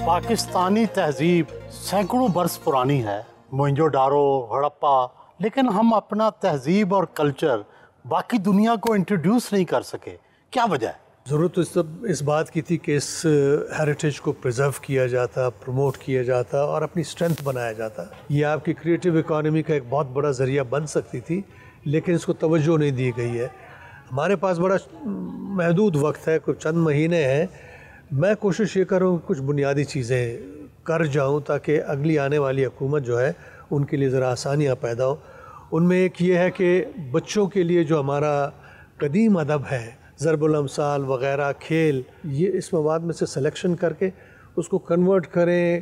پاکستانی تہذیب سینکڑوں برس پرانی ہے، موئنجو ڈارو، ہڑپا، لیکن ہم اپنا تہذیب اور کلچر باقی دنیا کو انٹروڈیوس نہیں کر سکے، کیا وجہ ہے؟ ضرورت اس بات کی تھی کہ اس ہیریٹیج کو پریزرو کیا جاتا، پروموٹ کیا جاتا اور اپنی اسٹرینتھ بنایا جاتا. یہ آپ کی کریٹیو اکانومی کا ایک بہت بڑا ذریعہ بن سکتی تھی، لیکن اس کو توجہ نہیں دی گئی ہے. ہمارے پاس بڑا محدود وقت ہے، کچھ چند مہینے ہیں. میں کوشش یہ کروں کہ کچھ بنیادی چیزیں کر جاؤں تاکہ اگلی آنے والی حکومت جو ہے ان کے لیے ذرا آسانیاں پیدا ہوں. ان میں ایک یہ ہے کہ بچوں کے لیے جو ہمارا قدیم ادب ہے، ضرب الامثال وغیرہ، کھیل، یہ اس مواد میں سے سلیکشن کر کے اس کو کنورٹ کریں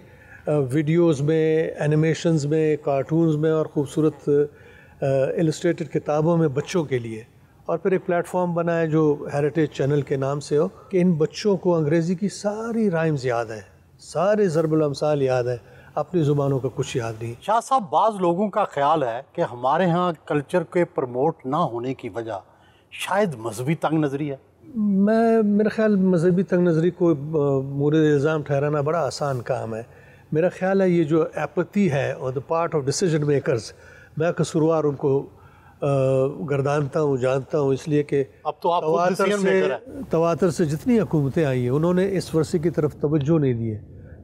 ویڈیوز میں، اینیمیشنز میں، کارٹونز میں اور خوبصورت السٹریٹڈ کتابوں میں بچوں کے لیے. اور پھر ایک پلیٹ فارم بنائے جو ہیریٹیج چینل کے نام سے ہو، کہ ان بچوں کو انگریزی کی ساری رائمز یاد ہیں، سارے ضرب الامثال یاد ہیں، اپنی زبانوں کا کچھ یاد نہیں. شاہ صاحب، بعض لوگوں کا خیال ہے کہ ہمارے ہاں کلچر کے پروموٹ نہ ہونے کی وجہ شاید مذہبی تنگ نظری ہے. میرا خیال مذہبی تنگ نظری کو مورد الزام ٹھہرانا بڑا آسان کام ہے. میرا خیال ہے یہ جو ایپتھی ہے اور the part of decision makers, میں قصوروار ان کو گردانتا ہوں، جانتا ہوں، اس لیے کہ اب تو آپ تواتر سے جتنی حکومتیں آئی ہیں انہوں نے اس ورثے کی طرف توجہ نہیں دی ہے،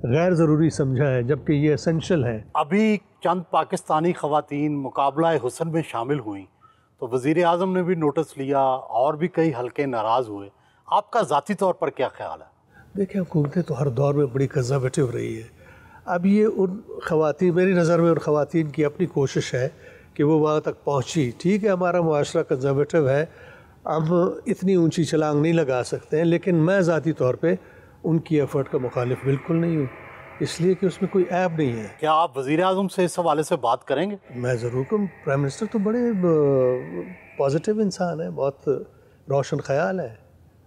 غیر ضروری سمجھا ہے، جبکہ یہ اسینشل ہے. ابھی چند پاکستانی خواتین مقابلہ حسن میں شامل ہوئیں تو وزیر اعظم نے بھی نوٹس لیا اور بھی کئی حلقے ناراض ہوئے. آپ کا ذاتی طور پر کیا خیال ہے؟ دیکھیں، حکومتیں تو ہر دور میں بڑی کنزرویٹو رہی ہے. اب یہ ان خواتین، میری نظر میں ان خواتین کی اپنی کوشش ہے کہ وہ وہاں تک پہنچی. ٹھیک ہے، ہمارا معاشرہ کنزرویٹو ہے، ہم اتنی اونچی چھلانگ نہیں لگا سکتے ہیں، لیکن میں ذاتی طور پہ ان کی ایفرٹ کا مخالف بالکل نہیں ہوں، اس لیے کہ اس میں کوئی عیب نہیں ہے. کیا آپ وزیر اعظم سے اس حوالے سے بات کریں گے؟ میں ضرور کروں. پرائم منسٹر تو بڑے پازیٹیو انسان ہیں، بہت روشن خیال ہے،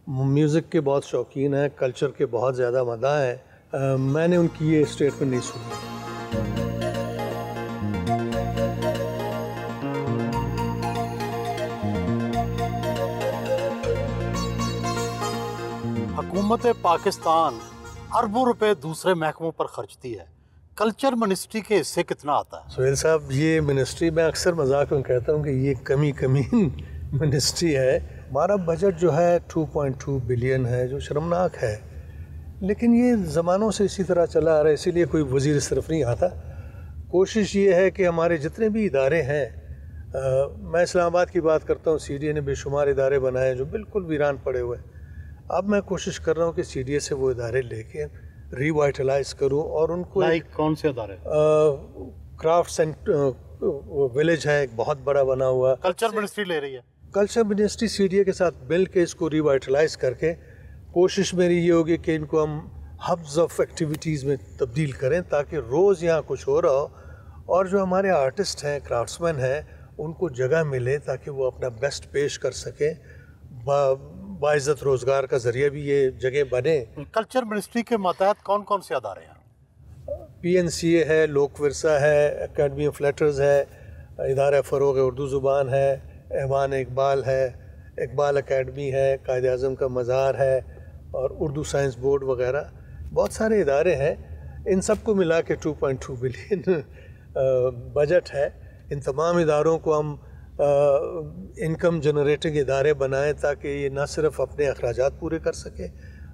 میوزک کے بہت شوقین ہیں، کلچر کے بہت زیادہ مداح ہیں. میں نے ان کی یہ اسٹیٹمنٹ نہیں سنی. حکومت پاکستان اربوں روپے دوسرے محکموں پر خرچتی ہے، کلچر منسٹری کے حصے کتنا آتا ہے؟ سہیل صاحب، یہ منسٹری میں اکثر مذاق میں کہتا ہوں کہ یہ کمین منسٹری ہے. ہمارا بجٹ جو ہے 2.2 بلین ہے، جو شرمناک ہے، لیکن یہ زمانوں سے اسی طرح چلا آ رہا ہے، اسی لیے کوئی وزیر اس طرف نہیں آتا. کوشش یہ ہے کہ ہمارے جتنے بھی ادارے ہیں، میں اسلام آباد کی بات کرتا ہوں، سی ڈی اے نے بے شمار ادارے بنائے جو بالکل ویران پڑے ہوئے. اب میں کوشش کر رہا ہوں کہ سی ڈی اے سے وہ ادارے لے کے ری وائٹلائز کروں اور ان کو کون سے ادارے؟ کرافٹ ولیج ہے ایک بہت بڑا بنا ہوا. کلچر منسٹری لے رہی ہے. Culture ministry C D A کے ساتھ مل کے اس کو ری وائٹلائز کر کے کوشش میری یہ ہوگی کہ ان کو ہم ہبز آف ایکٹیویٹیز میں تبدیل کریں تاکہ روز یہاں کچھ ہو رہا ہو، اور جو ہمارے آرٹسٹ ہیں، کرافٹس مین ہیں، ان کو جگہ ملے تاکہ وہ اپنا بیسٹ پیش کر سکیں. باعزت روزگار کا ذریعہ بھی یہ جگہ بنے. کلچر منسٹری کے ماتحت کون کون سے ادارے ہیں؟ پی این سی اے ہے، لوک ورثہ ہے، اکیڈمی آف لیٹرز ہے، ادارہ فروغ اردو زبان ہے، ایوان اقبال ہے، اقبال اکیڈمی ہے، قائد اعظم کا مزار ہے، اور اردو سائنس بورڈ وغیرہ. بہت سارے ادارے ہیں. ان سب کو ملا کے 2.2 بلین بجٹ ہے. ان تمام اداروں کو ہم انکم جنریٹنگ ادارے بنائیں تاکہ یہ نہ صرف اپنے اخراجات پورے کر سکے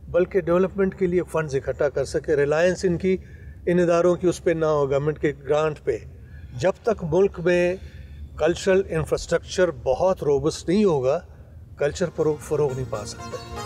بلکہ ڈیولپمنٹ کے لیے فنڈز اکٹھا کر سکے. ریلائنس ان اداروں کی اس پہ نہ ہو، گورنمنٹ کے گرانٹ پہ. جب تک ملک میں کلچرل انفراسٹرکچر بہت روبسٹ نہیں ہوگا، کلچر فروغ نہیں پا سکتا.